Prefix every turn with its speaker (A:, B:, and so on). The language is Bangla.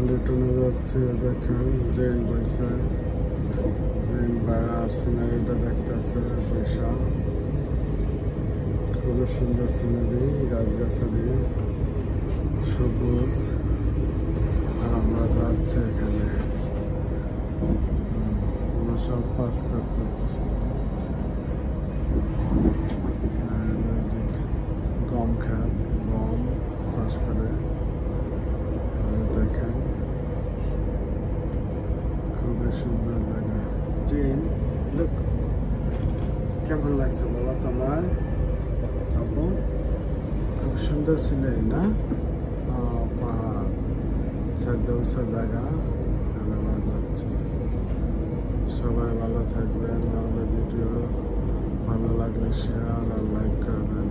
A: লিটনে যাচ্ছে। দেখেন জেন বইছে, জেন আর সিনারিটা দেখতেছে বৈশাখ। খুবই সুন্দর সিনারি, গাছগাছালি সবুজ। আর আমরা যাচ্ছি এখানে, আমরা সব পাস করতেছি। গম খাত, গম চাষ করে। দেখেন খুবই সুন্দর জায়গা। জিন লুক, কেমন লাগছে বাবা তোমার? আব্বু খুব সুন্দর সিনারি না? পাহাড়, সাইডে উঁচা জায়গা। আমরা যাচ্ছি। সবাই ভালো থাকবেন। আমাদের ভিডিও ভালো লাগলে শেয়ার আর লাইক করবেন।